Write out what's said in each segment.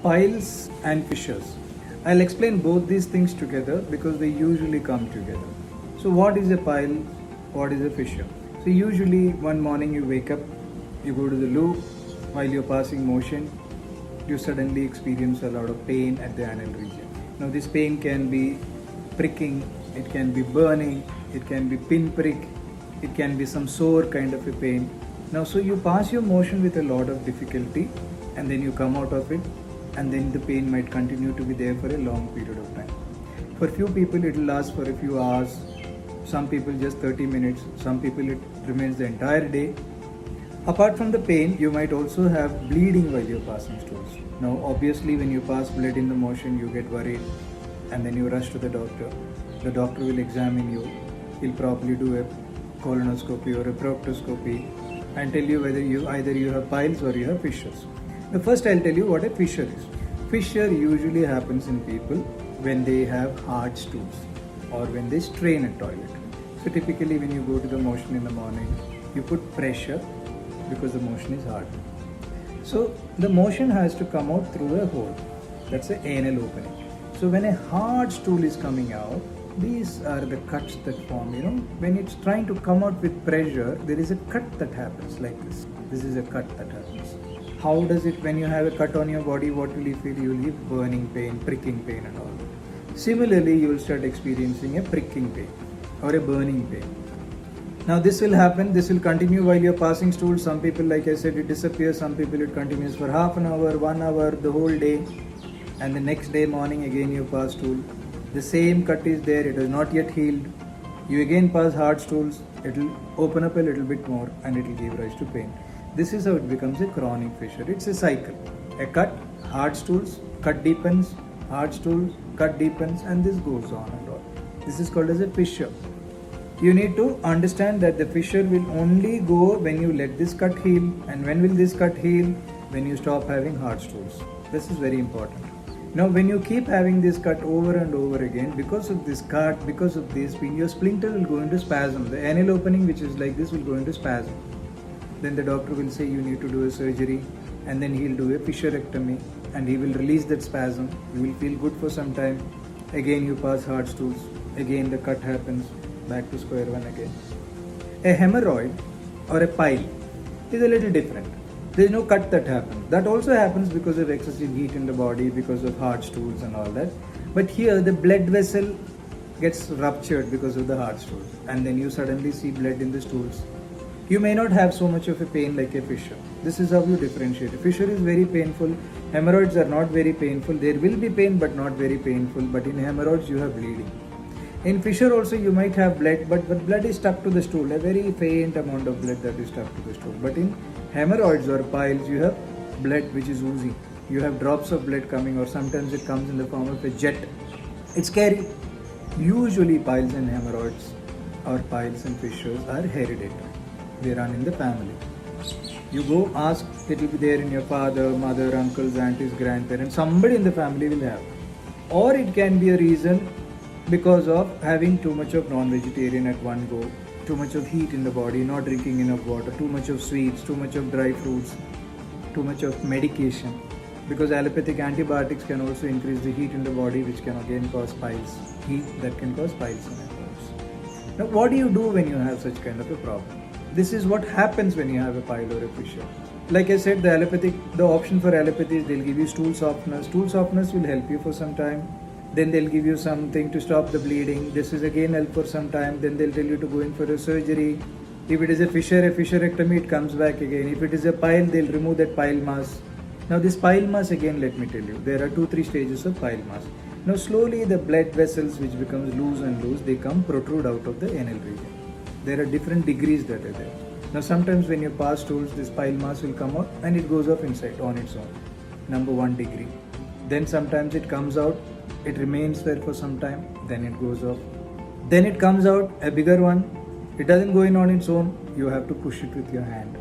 Piles and fissures. I'll explain both these things together because they usually come together. So, what is a pile? What is a fissure? So, usually one morning you wake up, you go to the loo, while you're passing motion, you suddenly experience a lot of pain at the anal region. Now, this pain can be pricking, it can be burning, it can be pinprick, it can be some sore kind of a pain. Now, so you pass your motion with a lot of difficulty and then you come out of it, and then the pain might continue to be there for a long period of time. For few people it will last for a few hours, some people just 30 minutes, some people it remains the entire day. Apart from the pain, you might also have bleeding while you're passing stools. Now obviously when you pass blood in the motion, you get worried and then you rush to the doctor. The doctor will examine you, he'll probably do a colonoscopy or a proctoscopy and tell you whether you have piles or you have fissures. Now first I'll tell you what a fissure is. Fissure usually happens in people when they have hard stools or when they strain a toilet. So typically when you go to the motion in the morning, you put pressure because the motion is hard. So the motion has to come out through a hole. That's an anal opening. So when a hard stool is coming out, these are the cuts that form. When it's trying to come out with pressure, there is a cut that happens like this. This is a cut that happens. How does it, when you have a cut on your body, what will you feel? You will get burning pain, pricking pain and all that. Similarly, you will start experiencing a pricking pain or a burning pain. Now this will happen, this will continue while you're passing stool. Some people, like I said, it disappears. Some people it continues for half an hour, 1 hour, the whole day. And the next day morning again you pass stool. The same cut is there, it is not yet healed. You again pass hard stools, it will open up a little bit more and it will give rise to pain. This is how it becomes a chronic fissure. It's a cycle. A cut, hard stools, cut deepens, hard stools, cut deepens, and this goes on and on. This is called as a fissure. You need to understand that the fissure will only go when you let this cut heal. And when will this cut heal? When you stop having hard stools. This is very important. Now when you keep having this cut over and over again, because of this cut, because of this pain, your sphincter will go into spasm. The anal opening, which is like this, will go into spasm. Then the doctor will say you need to do a surgery, and then he'll do a fissurectomy and he will release that spasm. You will feel good for some time. Again you pass hard stools. Again the cut happens. Back to square one again. A hemorrhoid or a pile is a little different. There is no cut that happens. That also happens because of excessive heat in the body, because of hard stools and all that. But here the blood vessel gets ruptured because of the hard stools, and then you suddenly see blood in the stools. You may not have so much of a pain like a fissure. This is how you differentiate. A fissure is very painful. Hemorrhoids are not very painful. There will be pain but not very painful. But in hemorrhoids you have bleeding. In fissure also you might have blood, but blood is stuck to the stool. A very faint amount of blood that is stuck to the stool. But in hemorrhoids or piles you have blood which is oozy. You have drops of blood coming, or sometimes it comes in the form of a jet. It's scary. Usually piles and hemorrhoids or piles and fissures are hereditary. They run in the family. You go ask, it will be there in your father, mother, uncles, aunties, grandparents. Somebody in the family will have. Or it can be a reason because of having too much of non-vegetarian at one go, too much of heat in the body, not drinking enough water, too much of sweets, too much of dry fruits, too much of medication. Because allopathic antibiotics can also increase the heat in the body, which can again cause piles. Heat that can cause piles and hemorrhoids. Now what do you do when you have such kind of a problem? This is what happens when you have a pile or a fissure. Like I said, the option for allopathy is they'll give you stool softeners. Stool softeners will help you for some time. Then they'll give you something to stop the bleeding. This is again help for some time. Then they'll tell you to go in for a surgery. If it is a fissurectomy, it comes back again. If it is a pile, they'll remove that pile mass. Now this pile mass, again let me tell you, there are 2-3 stages of pile mass. Now slowly the blood vessels which becomes loose and loose, they protrude out of the anal region. There are different degrees that are there. Now sometimes when you pass stools, this pile mass will come out and it goes off inside on its own. Number 1 degree. Then sometimes it comes out, it remains there for some time, then it goes off. Then it comes out, a bigger one. It doesn't go in on its own, you have to push it with your hand.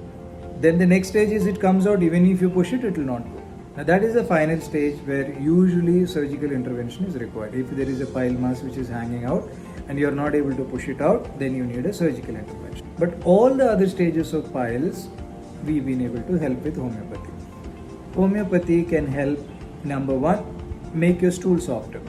Then the next stage is it comes out, even if you push it, it will not go. Now that is the final stage where usually surgical intervention is required. If there is a pile mass which is hanging out and you are not able to push it out, then you need a surgical intervention. But all the other stages of piles, we've been able to help with homeopathy. Homeopathy can help Number one, make your stool softer.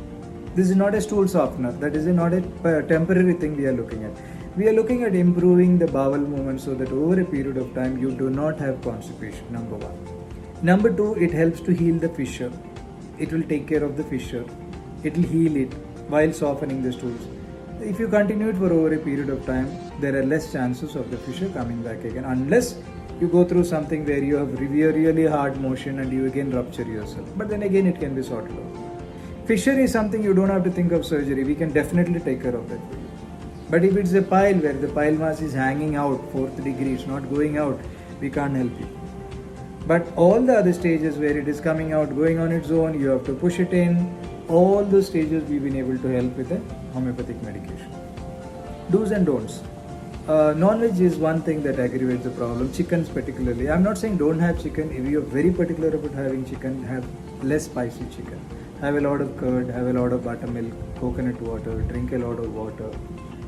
This is not a stool softener. That is not a temporary thing we are looking at. We are looking at improving the bowel movement so that over a period of time you do not have constipation. Number one. Number two, it helps to heal the fissure. It will take care of the fissure. It will heal it while softening the stools. If you continue it for over a period of time, there are less chances of the fissure coming back again, unless you go through something where you have really hard motion and you again rupture yourself. But then again, it can be sorted out. Fissure is something you don't have to think of surgery. We can definitely take care of that for you. But if it's a pile where the pile mass is hanging out, fourth degree, it's not going out, we can't help you. But all the other stages where it is coming out, going on its own, you have to push it in, all those stages we've been able to help with a homeopathic medication. Do's and don'ts. Non-veg is one thing that aggravates the problem. Chickens particularly. I'm not saying don't have chicken. If you're very particular about having chicken, have less spicy chicken. Have a lot of curd, have a lot of buttermilk, coconut water, drink a lot of water,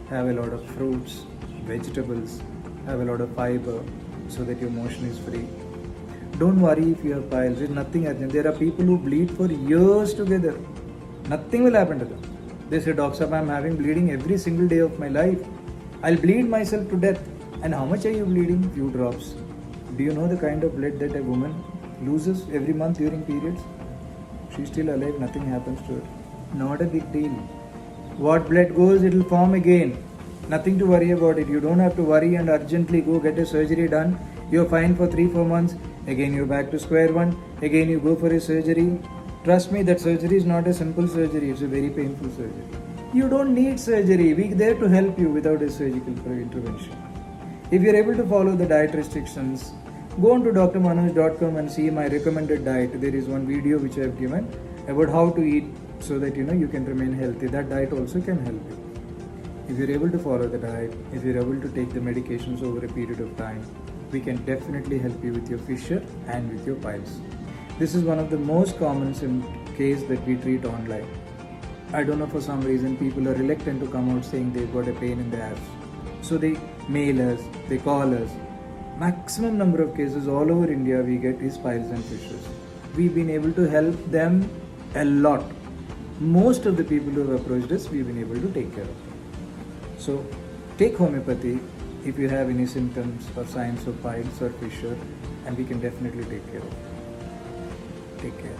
have a lot of fruits, vegetables, have a lot of fiber so that your motion is free. Don't worry if you have piles. There's nothing urgent. There are people who bleed for years together. Nothing will happen to them. They say, Doc Sahab, I'm having bleeding every single day of my life. I'll bleed myself to death. And how much are you bleeding? Few drops. Do you know the kind of blood that a woman loses every month during periods? She's still alive, nothing happens to her. Not a big deal. What blood goes, it will form again. Nothing to worry about it. You don't have to worry and urgently go get a surgery done. You're fine for 3-4 months. Again you're back to square one. Again you go for a surgery. Trust me, that surgery is not a simple surgery. It's a very painful surgery. You don't need surgery. We're there to help you without a surgical intervention. If you're able to follow the diet restrictions, go on to drmanoj.com and see my recommended diet. There is one video which I have given about how to eat so that you can remain healthy. That diet also can help you. If you're able to follow the diet, if you're able to take the medications over a period of time, we can definitely help you with your fissure and with your piles. This is one of the most common case that we treat online. I don't know, for some reason people are reluctant to come out saying they've got a pain in the abs. So they mail us, they call us. Maximum number of cases all over India we get is piles and fissures. We've been able to help them a lot. Most of the people who have approached us, we've been able to take care of them. So take homeopathy if you have any symptoms or signs of piles or fissure, and we can definitely take care of it. Take care.